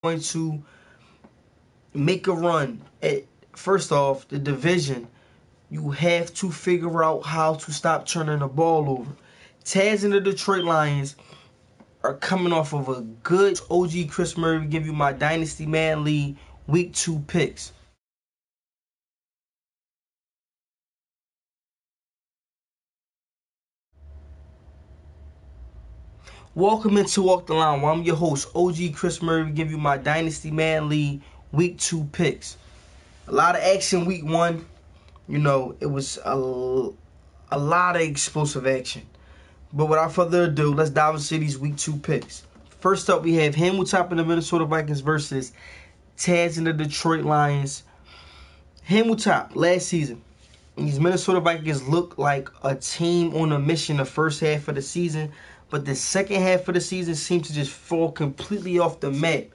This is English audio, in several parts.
going to make a run at, first off, the division, you have to figure out how to stop turning the ball over. Taz and the Detroit Lions are coming off of a good OG Chris Murray. Give you my Dynasty Man League Week 2 picks. Welcome into Walk the Line, where I'm your host, OG Chris Murray. Give you my Dynasty Man League Week 2 picks. A lot of action Week 1. You know, it was a lot of explosive action. But without further ado, let's dive into these Week 2 picks. First up, we have Hamilton and the Minnesota Vikings versus Taz and the Detroit Lions. Hamilton, last season, these Minnesota Vikings looked like a team on a mission the first half of the season, but the second half of the season seemed to just fall completely off the map.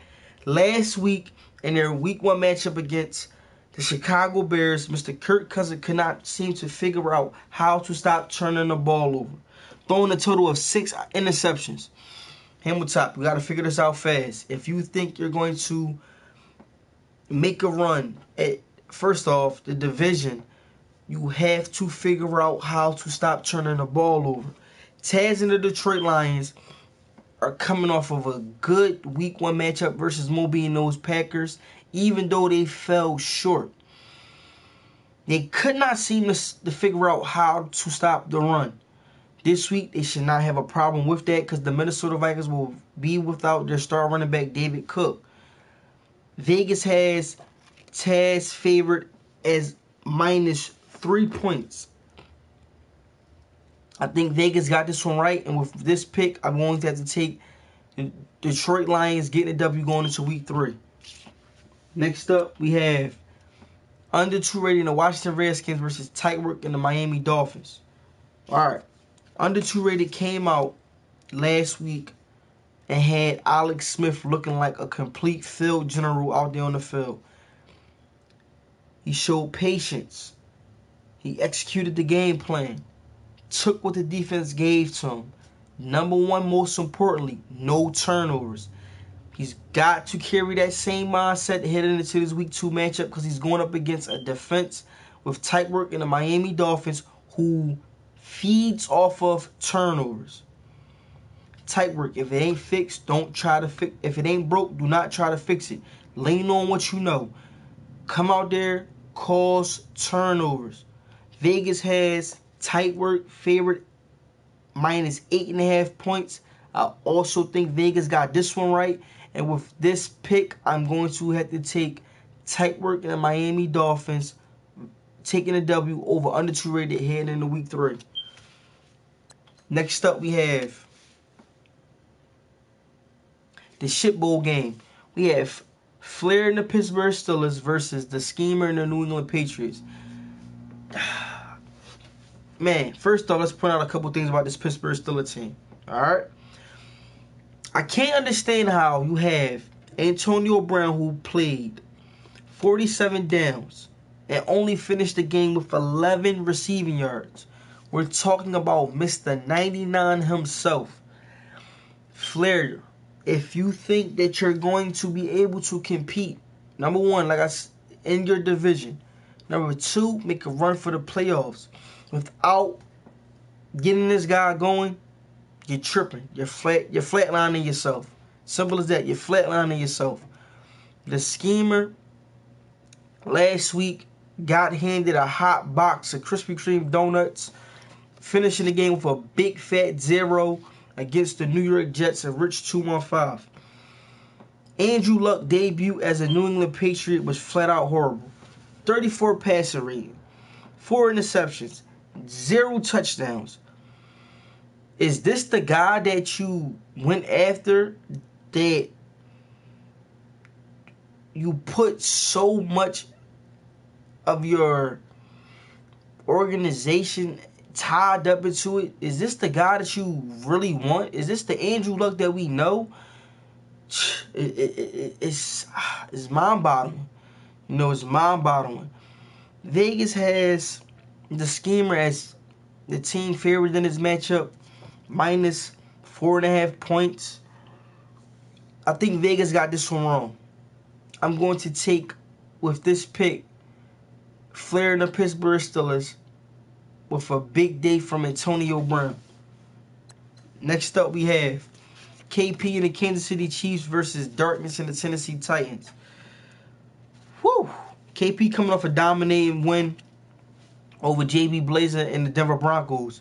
Last week, in their Week 1 matchup against the Chicago Bears, Mr. Kirk Cousins could not seem to figure out how to stop turning the ball over, throwing a total of 6 interceptions. Hamilton, we got to figure this out fast. If you think you're going to make a run at, first off, the division, you have to figure out how to stop turning the ball over. Taz and the Detroit Lions are coming off of a good Week 1 matchup versus Moby and those Packers, even though they fell short. They could not seem to figure out how to stop the run. This week, they should not have a problem with that because the Minnesota Vikings will be without their star running back, David Cook. Vegas has Taz favored as minus 3 points. I think Vegas got this one right, and with this pick, I'm going to have to take the Detroit Lions getting a W going into Week 3. Next up, we have under 2 rating the Washington Redskins versus tight work and the Miami Dolphins. All right, under 2 rated came out last week and had Alex Smith looking like a complete field general out there on the field. He showed patience. He executed the game plan. Took what the defense gave to him. Number one, most importantly, no turnovers. He's got to carry that same mindset heading into this Week 2 matchup because he's going up against a defense with tight work in the Miami Dolphins who feeds off of turnovers. Tight work. If it ain't fixed, don't try to fix. If it ain't broke, do not try to fix it. Lean on what you know. Come out there, cause turnovers. Vegas has tight work favorite minus 8.5 points. I also think Vegas got this one right. And with this pick, I'm going to have to take tight work in the Miami Dolphins, taking a W over under 2 rated heading into Week 3. Next up, we have the shit bowl game. We have Flair and the Pittsburgh Steelers versus the Schemer and the New England Patriots. Man, first off, let's point out a couple things about this Pittsburgh Steelers team. All right? I can't understand how you have Antonio Brown, who played 47 downs and only finished the game with 11 receiving yards. We're talking about Mr. 99 himself. Flair, if you think that you're going to be able to compete, number one, like I said, in your division. Number two, make a run for the playoffs. Without getting this guy going, you're tripping. You're flatlining yourself. Simple as that. You're flatlining yourself. The Schemer last week got handed a hot box of Krispy Kreme donuts, finishing the game with a big fat 0 against the New York Jets and Rich 215. Andrew Luck debut as a New England Patriot was flat out horrible. 34 passing rating, 4 interceptions, 0 touchdowns. Is this the guy that you went after, that you put so much of your organization tied up into it? Is this the guy that you really want? Is this the Andrew Luck that we know? It's mind-boggling. You know, it's mind-boggling. Vegas has the Schemer as the team favored in this matchup, minus 4.5 points. I think Vegas got this one wrong. I'm going to take, with this pick, Flair and the Pittsburgh Steelers with a big day from Antonio Brown. Next up, we have KP and the Kansas City Chiefs versus Darkness and the Tennessee Titans. Whew! KP coming off a dominating win over JB Blazer and the Denver Broncos.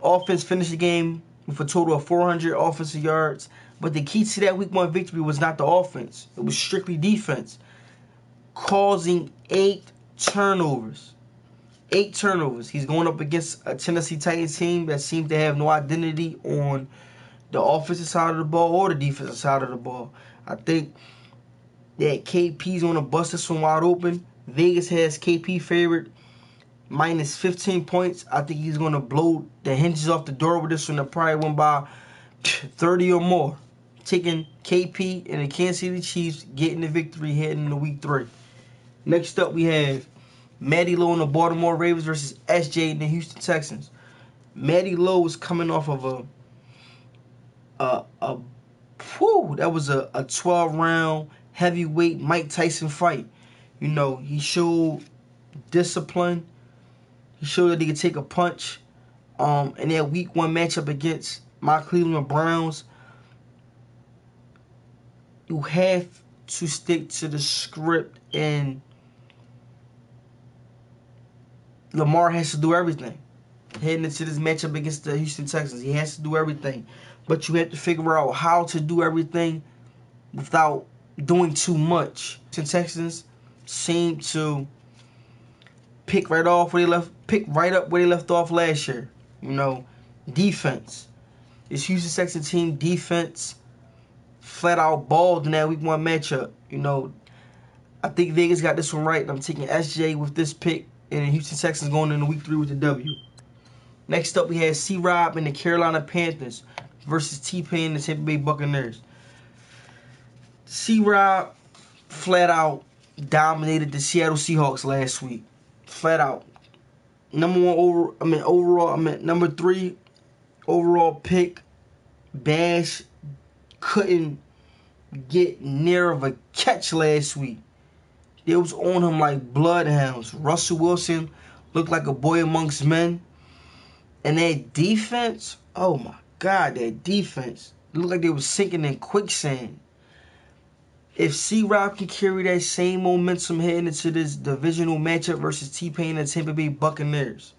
Offense finished the game with a total of 400 offensive yards. But the key to that Week 1 victory was not the offense. It was strictly defense, causing 8 turnovers. 8 turnovers. He's going up against a Tennessee Titans team that seems to have no identity on the offensive side of the ball or the defensive side of the ball. I think that KP's going to bust this one wide open. Vegas has KP favored minus 15 points. I think he's going to blow the hinges off the door with this one. They'll probably win by 30 or more. Taking KP and the Kansas City Chiefs, getting the victory heading into Week 3. Next up, we have Matty Lowe and the Baltimore Ravens versus SJ and the Houston Texans. Matty Lowe was coming off of that was a 12-round heavyweight Mike Tyson fight. You know, he showed discipline. He showed that he could take a punch. In that Week 1 matchup against my Cleveland Browns, you have to stick to the script, and Lamar has to do everything. Heading into this matchup against the Houston Texans, he has to do everything. But you have to figure out how to do everything without doing too much. The Texans seem to pick right up where they left off last year. You know, defense. This Houston Texans team defense flat out balled in that Week 1 matchup. You know, I think Vegas got this one right. I'm taking SJ with this pick, and the Houston Texans going into Week 3 with the W. Next up, we had C-Rob and the Carolina Panthers versus T-Pain and the Tampa Bay Buccaneers. C-Rob flat out dominated the Seattle Seahawks last week. Flat out. Number 3 overall pick. Bash couldn't get near of a catch last week. They was on him like bloodhounds. Russell Wilson looked like a boy amongst men. And that defense, oh my God, that defense looked like they was sinking in quicksand. If C-Rob can carry that same momentum heading into this divisional matchup versus T-Pain and the Tampa Bay Buccaneers,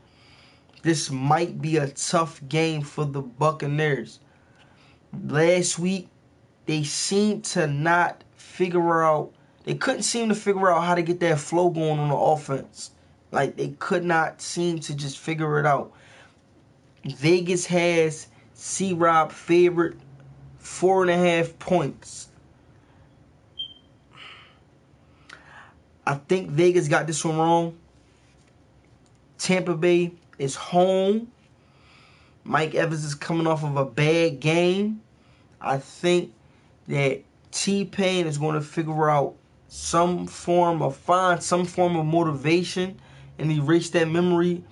this might be a tough game for the Buccaneers. Last week, they seemed to not figure out, they couldn't seem to figure out how to get that flow going on the offense. Like, they could not seem to just figure it out. Vegas has C-Rob favored 4.5 points. I think Vegas got this one wrong. Tampa Bay is home. Mike Evans is coming off of a bad game. I think that T-Pain is going to figure out find some form of motivation and erase that memory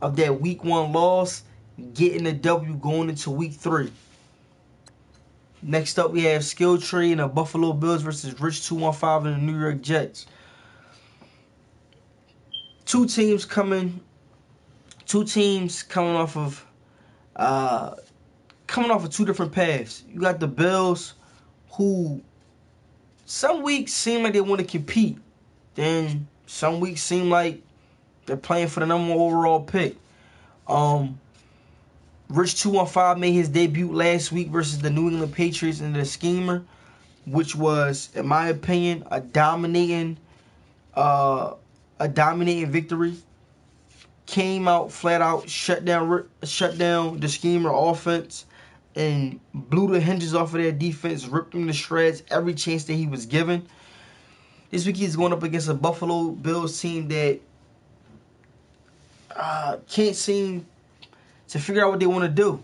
of that Week 1 loss, getting the W going into Week 3. Next up, we have Skill Tree and the Buffalo Bills versus Rich 215 and the New York Jets. Two teams coming off of two different paths. You got the Bills, who some weeks seem like they want to compete, then some weeks seem like they're playing for the number 1 overall pick. Rich 215 made his debut last week versus the New England Patriots in the Schemer, which was, in my opinion, a dominating victory. Came out flat out, shut down the Schemer offense, and blew the hinges off of their defense, ripped them to shreds every chance that he was given. This week he's going up against a Buffalo Bills team that can't seem to figure out what they want to do.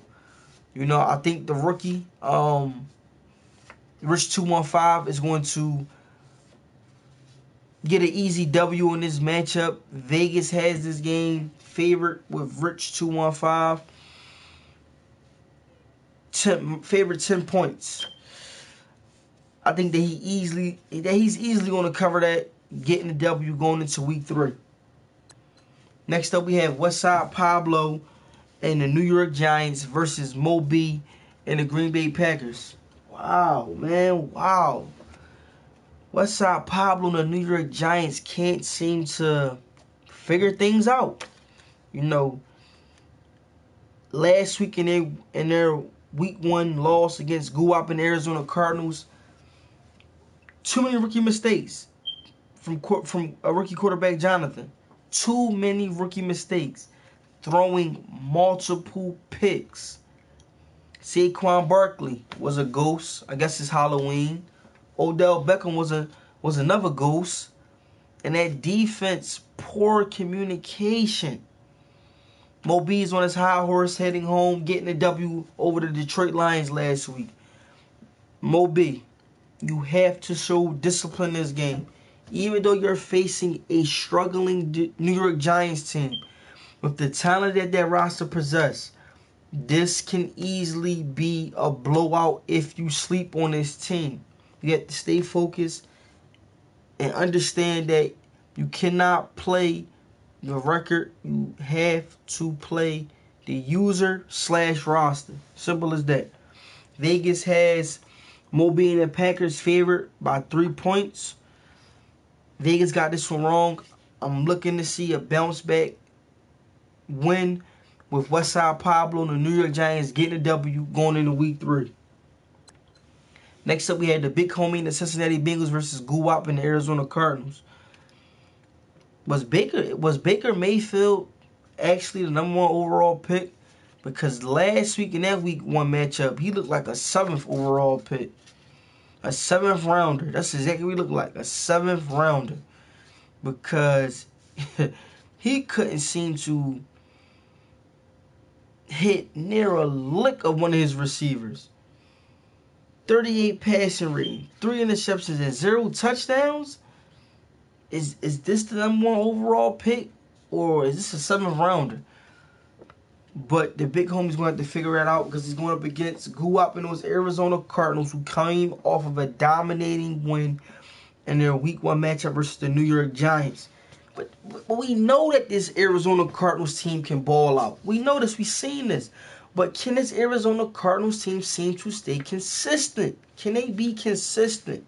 You know, I think the rookie, Rich 215, is going to get an easy W in this matchup. Vegas has this game favored with Rich 215. Favorite 10 points. I think that he's easily going to cover that, getting the W going into week 3. Next up, we have Westside Pablo and the New York Giants versus Mo B and the Green Bay Packers. Wow, man, wow. Westside Pablo and the New York Giants can't seem to figure things out. You know, last week in their week 1 loss against Guwap and Arizona Cardinals, too many rookie mistakes from a rookie quarterback, Jonathan. Too many rookie mistakes. Throwing multiple picks. Saquon Barkley was a ghost. I guess it's Halloween. Odell Beckham was another ghost. And that defense, poor communication. Mo B's on his high horse heading home, getting a W over the Detroit Lions last week. Mo B, you have to show discipline in this game. Even though you're facing a struggling New York Giants team, with the talent that roster possesses, this can easily be a blowout if you sleep on this team. You have to stay focused and understand that you cannot play the record. You have to play the user/roster. Simple as that. Vegas has Mo being the Packers favored by 3 points. Vegas got this one wrong. I'm looking to see a bounce back win with Westside Pablo and the New York Giants getting a W going into week 3. Next up, we had the big homie and the Cincinnati Bengals versus Guwap and the Arizona Cardinals. Was Baker Mayfield actually the number 1 overall pick? Because last week in that week 1 matchup, he looked like a 7th overall pick. A 7th rounder. That's exactly what he looked like. A 7th rounder. Because he couldn't seem to hit near a lick of one of his receivers. 38 passing rating, 3 interceptions, and 0 touchdowns? Is this the number 1 overall pick? Or is this a 7th rounder? But the big homie's going to have to figure that out because he's going up against Guwap and those Arizona Cardinals who came off of a dominating win in their week 1 matchup versus the New York Giants. But we know that this Arizona Cardinals team can ball out. We know this. We've seen this. But can this Arizona Cardinals team seem to stay consistent? Can they be consistent?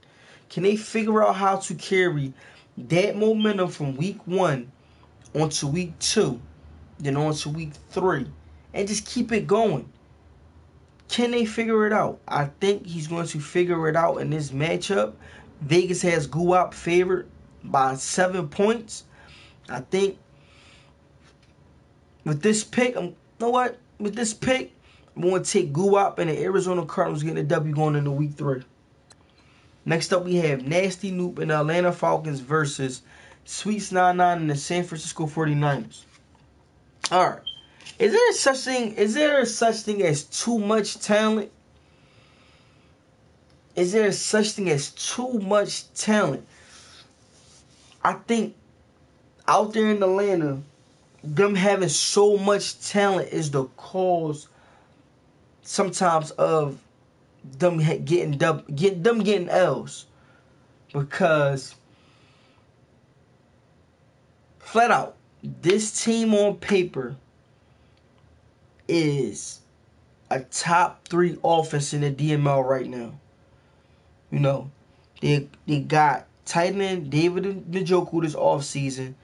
Can they figure out how to carry that momentum from week 1 onto week 2, then on to week 3, and just keep it going? Can they figure it out? I think he's going to figure it out in this matchup. Vegas has Guwap favored by 7 points. I think with this pick, I'm going to take Guwap and the Arizona Cardinals getting a W going into week 3. Next up, we have Nasty Noop and the Atlanta Falcons versus Sweets 99 and the San Francisco 49ers. All right. Is there such thing as too much talent? Is there such thing as too much talent? I think out there in Atlanta, them having so much talent is the cause sometimes of them getting L's. Because flat out, this team on paper is a top 3 offense in the DML right now. You know, they got tight end David Njoku this offseason,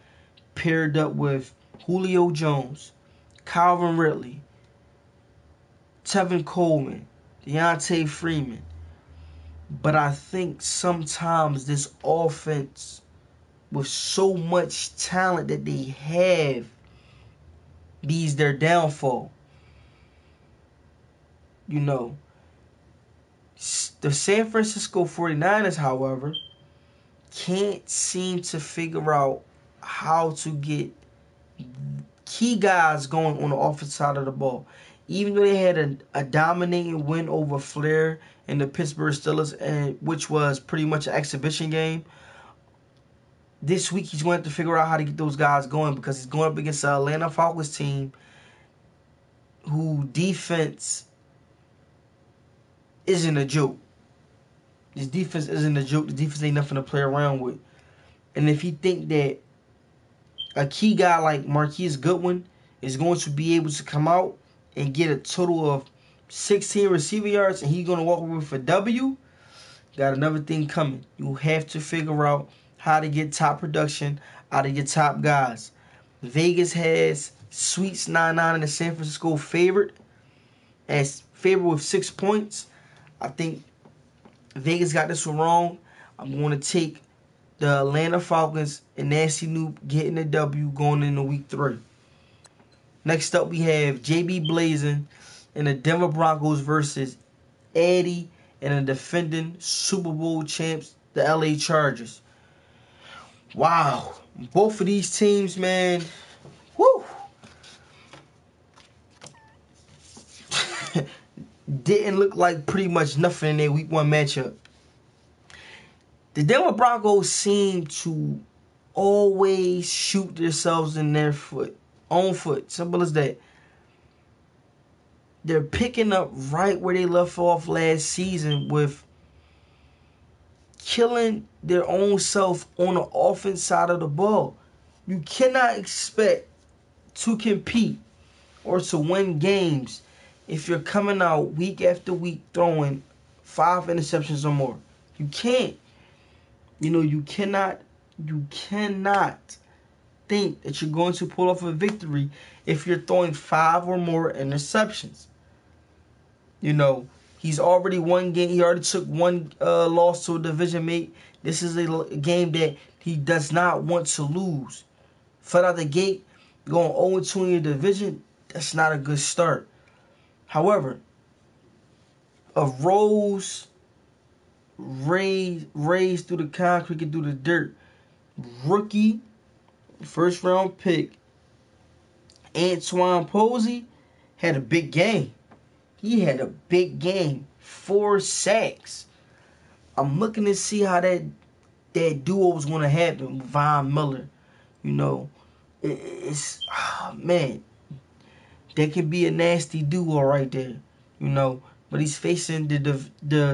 paired up with Julio Jones, Calvin Ridley, Tevin Coleman, Deontay Freeman. But I think sometimes this offense, with so much talent that they have, be's their downfall. You know, the San Francisco 49ers, however, can't seem to figure out how to get key guys going on the offensive side of the ball. Even though they had a dominating win over Flair and the Pittsburgh Steelers, and which was pretty much an exhibition game, this week he's going to have to figure out how to get those guys going because he's going up against the Atlanta Falcons team who defense isn't a joke. This defense isn't a joke. The defense ain't nothing to play around with. And if he think that a key guy like Marquise Goodwin is going to be able to come out and get a total of 16 receiver yards and he's going to walk away with a W, got another thing coming. You have to figure out how to get top production out of your top guys. Vegas has Sweets 9-9 in the San Francisco favorite with 6 points. I think Vegas got this one wrong. I'm going to take the Atlanta Falcons and Nasty Noob getting the W going into week 3. Next up, we have JB Blazin and the Denver Broncos versus Eddie and the defending Super Bowl champs, the LA Chargers. Wow. Both of these teams, man, whoo, didn't look like pretty much nothing in their week 1 matchup. The Denver Broncos seem to always shoot themselves in their own foot. Simple as that. They're picking up right where they left off last season with killing their own self on the offense side of the ball. You cannot expect to compete or to win games if you're coming out week after week throwing 5 interceptions or more. You can't. You cannot think that you're going to pull off a victory if you're throwing 5 or more interceptions. He's already won game. He already took one loss to a division mate. This is a game that he does not want to lose. Flat out the gate, going 0-2 in your division, that's not a good start. However, a rose raised through the concrete and through the dirt. Rookie, first round pick, Antoine Posey had a big game. He had a big game. 4 sacks. I'm looking to see how that duo was going to happen with Von Miller. Man, that could be a nasty duo right there. But he's facing the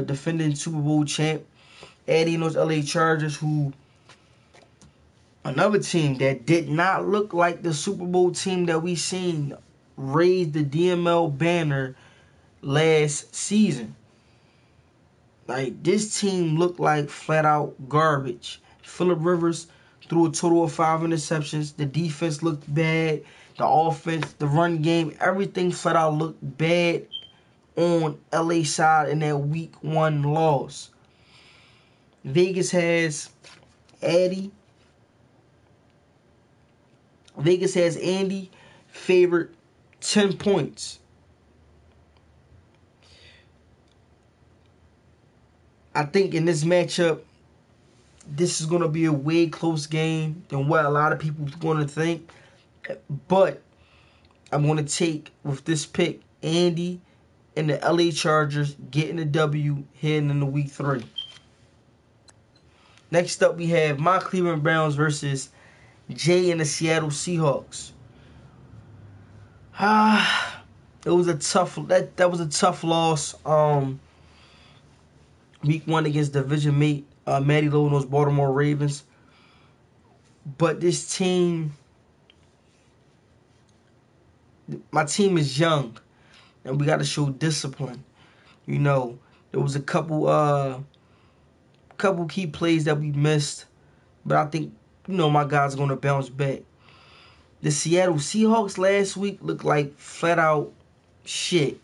defending Super Bowl champ, Eddie and those LA Chargers, who another team that did not look like the Super Bowl team that we seen raise the DML banner last season. Like, this team looked like flat out garbage. Phillip Rivers threw a total of 5 interceptions. The defense looked bad. The offense, the run game, everything flat out looked bad on LA side in that week 1 loss. Vegas has Andy favored 10 points. I think in this matchup, this is going to be a way close game than what a lot of people are going to think. But I'm going to take, with this pick, Andy and the LA Chargers getting the W heading into week 3. Next up, we have my Cleveland Browns versus Jay and the Seattle Seahawks. It was a tough that was a tough loss. Week 1 against division mate Matty Lowe and those Baltimore Ravens. But this team, my team is young, and we got to show discipline. There was a couple key plays that we missed, but I think my guys are going to bounce back. The Seattle Seahawks last week looked like flat out shit.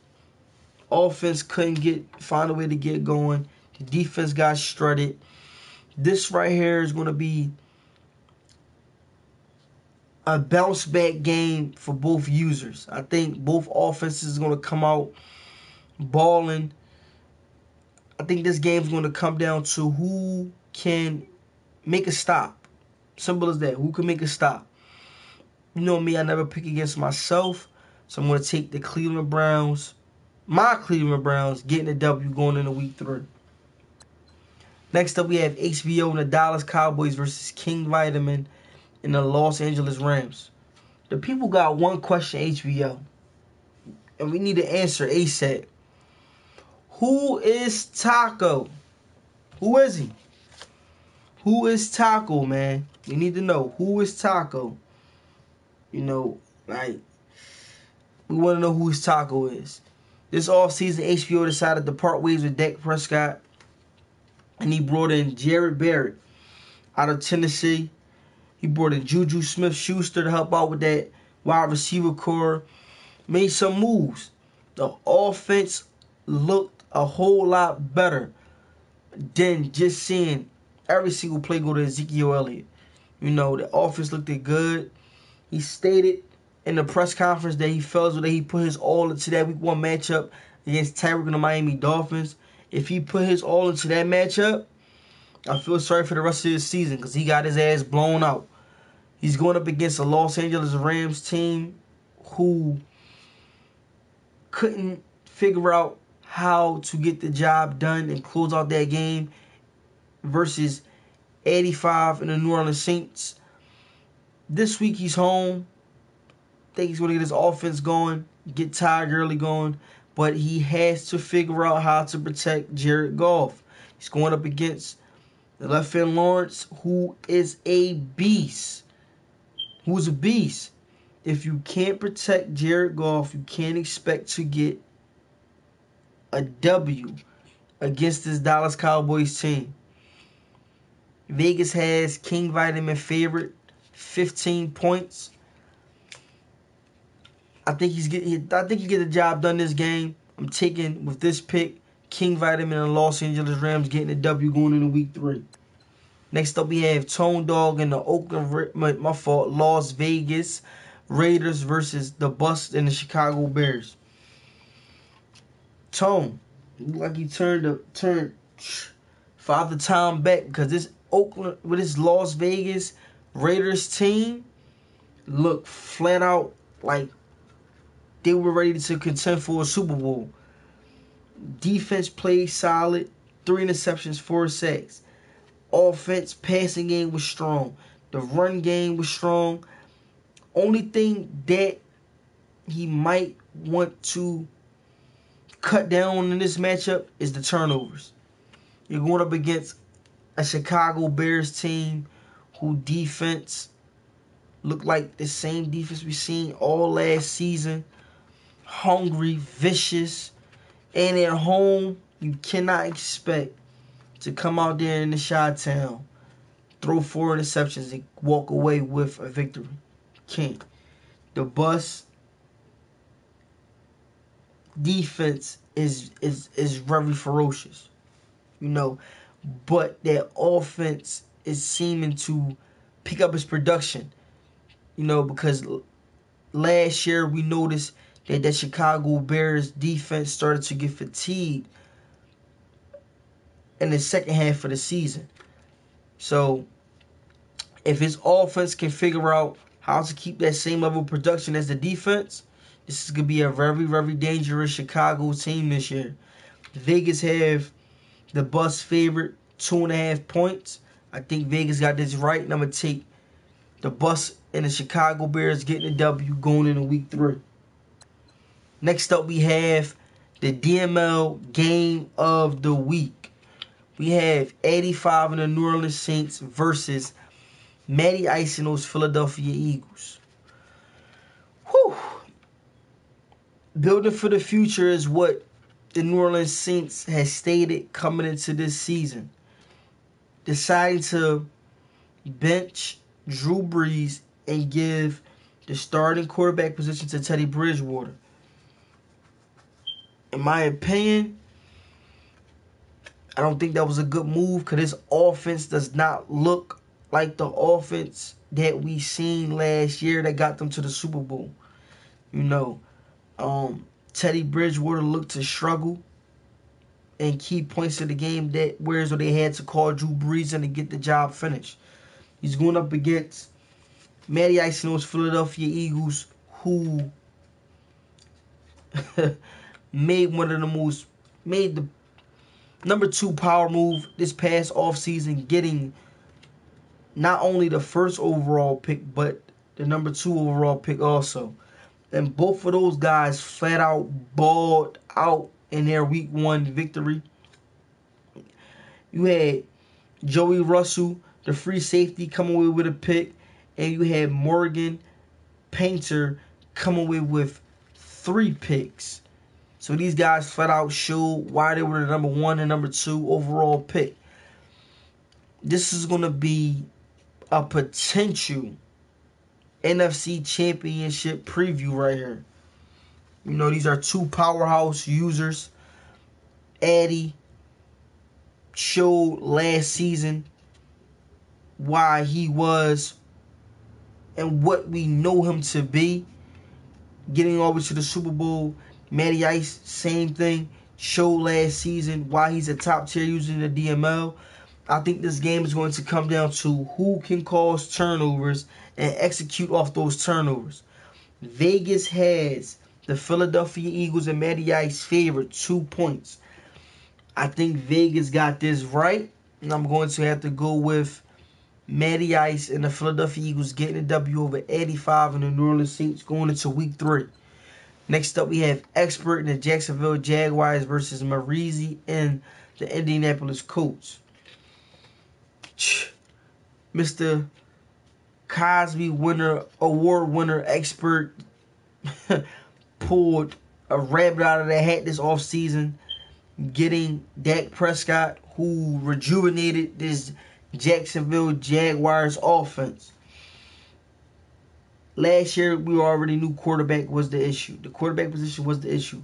Offense couldn't find a way to get going. The defense got strutted. This right here is going to be a bounce back game for both users. I think both offenses are going to come out balling. I think this game is going to come down to who can make a stop. Simple as that. Who can make a stop? You know me, I never pick against myself. So I'm going to take the Cleveland Browns, my Cleveland Browns, getting the W going into week 3. Next up, we have HBO and the Dallas Cowboys versus King Vitamin and the Los Angeles Rams. The people got one question, HBO, and we need to answer ASAP. Who is Taco? Who is he? Who is Taco, man? We need to know. Who is Taco? You know, like, we want to know who his Taco is. This offseason, HBO decided to part ways with Dak Prescott, and he brought in Jared Barrett out of Tennessee. He brought in Juju Smith-Schuster to help out with that wide receiver core. Made some moves. The offense looked a whole lot better than just seeing every single play go to Ezekiel Elliott. You know, the offense looked good. He stated in the press conference that he felt that he put his all into that week 1 matchup against Tyreek and the Miami Dolphins. If he put his all into that matchup, I feel sorry for the rest of his season because he got his ass blown out. He's going up against a Los Angeles Rams team who couldn't figure out how to get the job done and close out that game versus 85 and the New Orleans Saints. This week he's home. I think he's going to get his offense going, get Todd Gurley going, but he has to figure out how to protect Jared Goff. He's going up against the left end Lawrence, who is a beast. Who's a beast. If you can't protect Jared Goff, you can't expect to get a W against this Dallas Cowboys team. Vegas has King Vitamin favorite, 15 points. I think he get the job done this game. I'm taking with this pick King Vitamin and Los Angeles Rams getting a W going into week 3. Next up we have Tone Dog and the Las Vegas Raiders versus the Bucs and the Chicago Bears. Tone, look like he turned Father Time back because this Oakland with this Las Vegas Raiders team looked flat out like they were ready to contend for a Super Bowl. Defense played solid, 3 interceptions, 4 sacks. Offense, passing game was strong. The run game was strong. Only thing that he might want to cut down in this matchup is the turnovers. You're going up against a Chicago Bears team who defense looked like the same defense we seen all last season. Hungry, vicious, and at home, you cannot expect to come out there in the Chi-Town, throw 4 interceptions, and walk away with a victory. Can't. The Bucs defense is very ferocious, you know, but their offense is seeming to pick up its production, you know, because last year we noticed that Chicago Bears defense started to get fatigued in the second half of the season. So if his offense can figure out how to keep that same level of production as the defense, this is going to be a very, very dangerous Chicago team this year. Vegas have the Bucs favorite, 2.5 points. I think Vegas got this right, and I'm going to take the Bucs and the Chicago Bears getting a W going into week 3. Next up, we have the DML game of the week. We have 85 and the New Orleans Saints versus Matty Ice and those Philadelphia Eagles. Whew. Building for the future is what the New Orleans Saints has stated coming into this season. Deciding to bench Drew Brees and give the starting quarterback position to Teddy Bridgewater. In my opinion, I don't think that was a good move because this offense does not look like the offense that we seen last year that got them to the Super Bowl. You know, Teddy Bridgewater looked to struggle in key points of the game that whereas they had to call Drew Brees in to get the job finished. He's going up against Matty Ice and those Philadelphia Eagles who made the number 2 power move this past offseason, getting not only the first overall pick, but the number 2 overall pick also. And both of those guys flat out balled out in their week 1 victory. You had Joey Russell, the free safety, come away with a pick. And you had Morgan Painter come away with 3 picks. So these guys flat out showed why they were the number 1 and number 2 overall pick. This is going to be a potential NFC Championship preview right here. You know, these are 2 powerhouse users. Addy showed last season why he was and what we know him to be. Getting over to the Super Bowl. Matty Ice, same thing. Showed last season why he's a top tier user in the DML. I think this game is going to come down to who can cause turnovers and execute off those turnovers. Vegas has the Philadelphia Eagles and Matty Ice favored 2 points. I think Vegas got this right, and I'm going to have to go with Matty Ice and the Philadelphia Eagles getting a W over 85 and the New Orleans Saints going into week 3. Next up, we have Expert and the Jacksonville Jaguars versus Marizi and the Indianapolis Colts. Mr. Cosby award winner Expert pulled a rabbit out of the hat this offseason, getting Dak Prescott, who rejuvenated this Jacksonville Jaguars offense. Last year, we already knew quarterback was the issue. The quarterback position was the issue.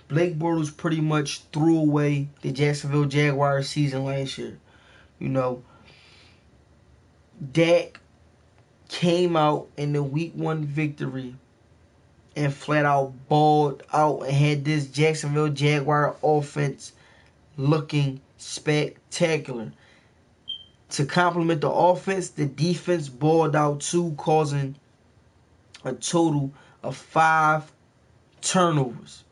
Blake Bortles pretty much threw away the Jacksonville Jaguars season last year. You know, Dak came out in the week 1 victory and flat out balled out and had this Jacksonville Jaguar offense looking spectacular. To complement the offense, the defense balled out too, causing a total of 5 turnovers.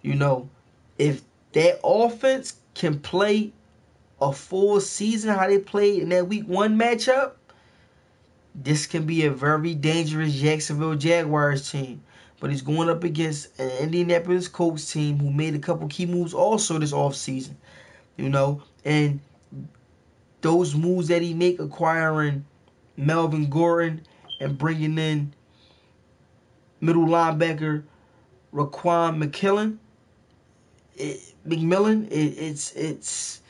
You know, if that offense can play a full season how they played in that week 1 matchup, this can be a very dangerous Jacksonville Jaguars team. But he's going up against an Indianapolis Colts team who made a couple key moves also this offseason. You know, and those moves that he make, acquiring Melvin Gordon and bringing in middle linebacker Raquan McMillan, it's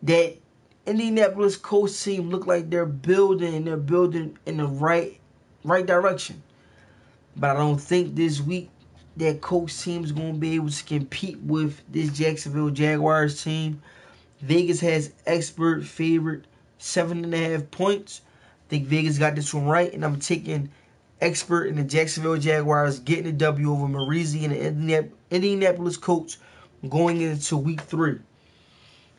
that Indianapolis Colts team look like they're building in the right direction. But I don't think this week that Colts team is going to be able to compete with this Jacksonville Jaguars team. Vegas has Expert favorite 7.5 points. I think Vegas got this one right, and I'm taking Expert in the Jacksonville Jaguars getting a W over Marizi and the Indianapolis Colts going into week 3.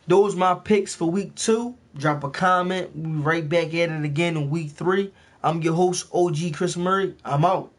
Those are my picks for week 2. Drop a comment. We'll be right back at it again in week 3. I'm your host, OG Chris Murray. I'm out.